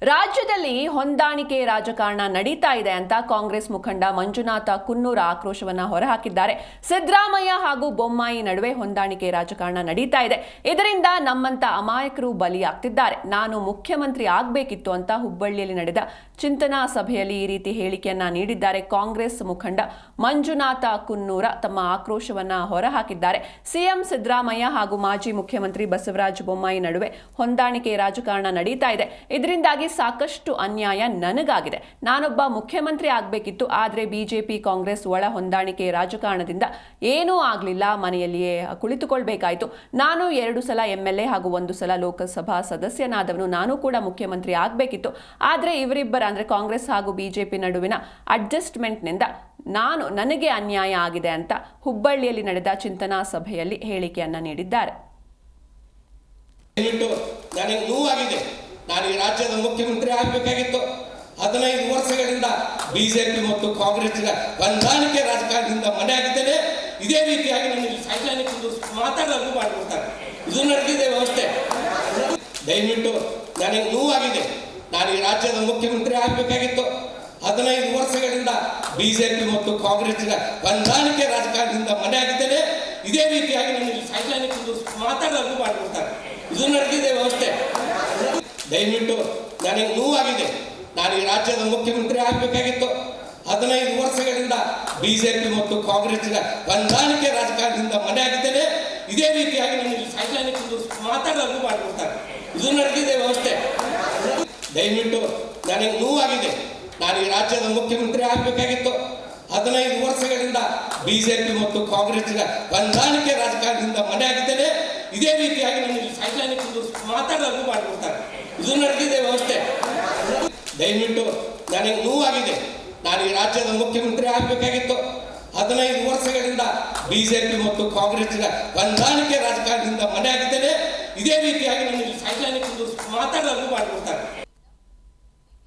ರಾಜ್ಯದಲ್ಲಿ ಹೊಂದಾಣಿಕೆ ರಾಜಕಾರಣ ನಡೀತಾ ಇದೆ ಅಂತ ಕಾಂಗ್ರೆಸ್ ಮುಖಂಡ ಮಂಜುನಾಥ ಕುನ್ನೂರ ಆಕ್ರೋಶವನ್ನ ಹೊರಹಾಕಿದ್ದಾರೆ. ಸಿದ್ದರಾಮಯ್ಯ ಹಾಗೂ ಬೊಮ್ಮಾಯಿ ನಡುವೆ ಹೊಂದಾಣಿಕೆ ರಾಜಕಾರಣ ನಡೀತಾ ಇದೆ. ಇದರಿಂದ ನಮ್ಮಂತ ಅಮಾಯಕರು ಬಲಿಯಾಗ್ತಿದ್ದಾರೆ. ನಾನು ಮುಖ್ಯಮಂತ್ರಿ ಆಗಬೇಕಿತ್ತು ಅಂತ ಹುಬ್ಬಳ್ಳಿಯಲ್ಲಿ ನಡೆದ ಚಿಂತನಾ ಸಭೆಯಲ್ಲಿ ಈ ರೀತಿ ಹೇಳಿಕೆಯನ್ನ ನೀಡಿದ್ದಾರೆ. ಕಾಂಗ್ರೆಸ್ ಮುಖಂಡ ಮಂಜುನಾಥ ಕುನ್ನೂರ ತಮ್ಮ ಆಕ್ರೋಶವನ್ನ ಹೊರಹಾಕಿದ್ದಾರೆ. ಸಿಎಂ ಸಿದ್ದರಾಮಯ್ಯ ಹಾಗೂ ಮಾಜಿ ಮುಖ್ಯಮಂತ್ರಿ ಬಸವರಾಜ ಬೊಮ್ಮಾಯಿ ನಡುವೆ ಹೊಂದಾಣಿಕೆ ರಾಜಕಾರಣ ನಡೀತಾ ಇದೆ. ಇದರಿಂದಾಗಿ ಸಾಕಷ್ಟು ಅನ್ಯಾಯ ನನಗಾಗಿದೆ. ನಾನೊಬ್ಬ ಮುಖ್ಯಮಂತ್ರಿ ಆಗಬೇಕಿತ್ತು. ಆದರೆ ಬಿಜೆಪಿ ಕಾಂಗ್ರೆಸ್ ಒಳ ಹೊಂದಾಣಿಕೆ ರಾಜಕಾರಣದಿಂದ ಏನೂ ಆಗಲಿಲ್ಲ. ಮನೆಯಲ್ಲಿಯೇ ಕುಳಿತುಕೊಳ್ಬೇಕಾಯಿತು. ನಾನು 2 ಸಲ MLA ಹಾಗೂ 1 ಸಲ ಲೋಕಸಭಾ ಸದಸ್ಯನಾದವನು. ನಾನು ಕೂಡ ಮುಖ್ಯಮಂತ್ರಿ ಆಗಬೇಕಿತ್ತು. ಆದರೆ ಇವರಿಬ್ಬರ ಅಂದ್ರೆ ಕಾಂಗ್ರೆಸ್ ಹಾಗೂ ಬಿಜೆಪಿ ನಡುವಿನ ಅಡ್ಜಸ್ಟ್ಮೆಂಟ್ನಿಂದ ನನಗೆ ಅನ್ಯಾಯ ಆಗಿದೆ ಅಂತ ಹುಬ್ಬಳ್ಳಿಯಲ್ಲಿ ನಡೆದ ಚಿಂತನಾ ಸಭೆಯಲ್ಲಿ ಹೇಳಿಕೆಯನ್ನ ನೀಡಿದ್ದಾರೆ. ನಾನು ಈ ರಾಜ್ಯದ ಮುಖ್ಯಮಂತ್ರಿ ಆಗಬೇಕಾಗಿತ್ತು. 15 ವರ್ಷಗಳಿಂದ ಬಿಜೆಪಿ ಮತ್ತು ಕಾಂಗ್ರೆಸ್ಸಿನ ಹೊಂದಾಣಿಕೆ ರಾಜಕಾರಣದಿಂದ ಮನೆ ಆಗಿದ್ದೇನೆ. ಇದೇ ರೀತಿಯಾಗಿ ನಾನು ಇಲ್ಲಿ ಸೈಡ್ಲೈನ್ ಮಾತಾಡೋದು ಮಾಡಿಬಿಡ್ತಾರೆ. ಇದು ನಡೆದಿದೆ ವ್ಯವಸ್ಥೆ. ದಯವಿಟ್ಟು ನನಗೆ ನೋವಾಗಿದೆ. ನಾನು ಈ ರಾಜ್ಯದ ಮುಖ್ಯಮಂತ್ರಿ ಆಗಬೇಕಾಗಿತ್ತು. 15 ವರ್ಷಗಳಿಂದ ಬಿಜೆಪಿ ಮತ್ತು ಕಾಂಗ್ರೆಸ್ಸಿನ ಹೊಂದಾಣಿಕೆ ರಾಜಕಾರಣದಿಂದ ಮನೆ ಆಗಿದ್ದೇನೆ. ಇದೇ ರೀತಿಯಾಗಿ ನಾನು ಇಲ್ಲಿ ಸೈಡ್ಲೈನ್ ಮಾತಾಡೋದು ಮಾಡಿಬಿಡ್ತಾರೆ. ಇದು ನಡೆದಿದೆ ವ್ಯವಸ್ಥೆ. ದಯವಿಟ್ಟು ನನಗೆ ನೋವಾಗಿದೆ. ನಾನು ಈ ರಾಜ್ಯದ ಮುಖ್ಯಮಂತ್ರಿ ಆಗಬೇಕಾಗಿತ್ತು. 15 ವರ್ಷಗಳಿಂದ ಬಿಜೆಪಿ ಮತ್ತು ಕಾಂಗ್ರೆಸ್ಸಿನ ಹೊಂದಾಣಿಕೆ ರಾಜಕಾರಣದಿಂದ ಮನೆ ಆಗಿದ್ದೇನೆ. ಇದೇ ರೀತಿಯಾಗಿ ನಾನು ಇಲ್ಲಿ ಸೈಡ್ಲೈನ್ ಮಾತಾಡೋದು ಮಾಡಿಬಿಡ್ತಾರೆ. ಇದು ನಡೆದಿದೆ ವ್ಯವಸ್ಥೆ. ದಯವಿಟ್ಟು ನನಗೆ ನೋವಾಗಿದೆ. ನಾನು ಈ ರಾಜ್ಯದ ಮುಖ್ಯಮಂತ್ರಿ ಆಗಬೇಕಾಗಿತ್ತು. 15 ವರ್ಷಗಳಿಂದ ಬಿಜೆಪಿ ಮತ್ತು ಕಾಂಗ್ರೆಸ್ಸಿನ ಹೊಂದಾಣಿಕೆ ರಾಜಕಾರಣದಿಂದ ಮನೆ ಆಗಿದ್ದೇನೆ. ಇದೇ ರೀತಿಯಾಗಿ ನಾನು ಇಲ್ಲಿ ಸೈಡ್ಲೈನ್ ಮಾತಾಡೋದು ಮಾಡಿಬಿಡ್ತಾರೆ. ಇದು ನಡೆದಿದೆ ವ್ಯವಸ್ಥೆ. ದಯವಿಟ್ಟು ನನಗೆ ನೋವಾಗಿದೆ. ನಾನು ಈ ರಾಜ್ಯದ ಮುಖ್ಯಮಂತ್ರಿ ಆಗಬೇಕಾಗಿತ್ತು. 15 ವರ್ಷಗಳಿಂದ ಬಿಜೆಪಿ ಮತ್ತು ಕಾಂಗ್ರೆಸ್ಸಿನ ಹೊಂದಾಣಿಕೆ ರಾಜಕಾರಣದಿಂದ ಮನೆ ಆಗಿದ್ದೇನೆ. ಇದೇ ರೀತಿಯಾಗಿ ನಾನು ಇಲ್ಲಿ ಸೈಡ್ಲೈನ್ ಮಾತಾಡೋದು ಮಾಡಿಬಿಡ್ತಾರೆ.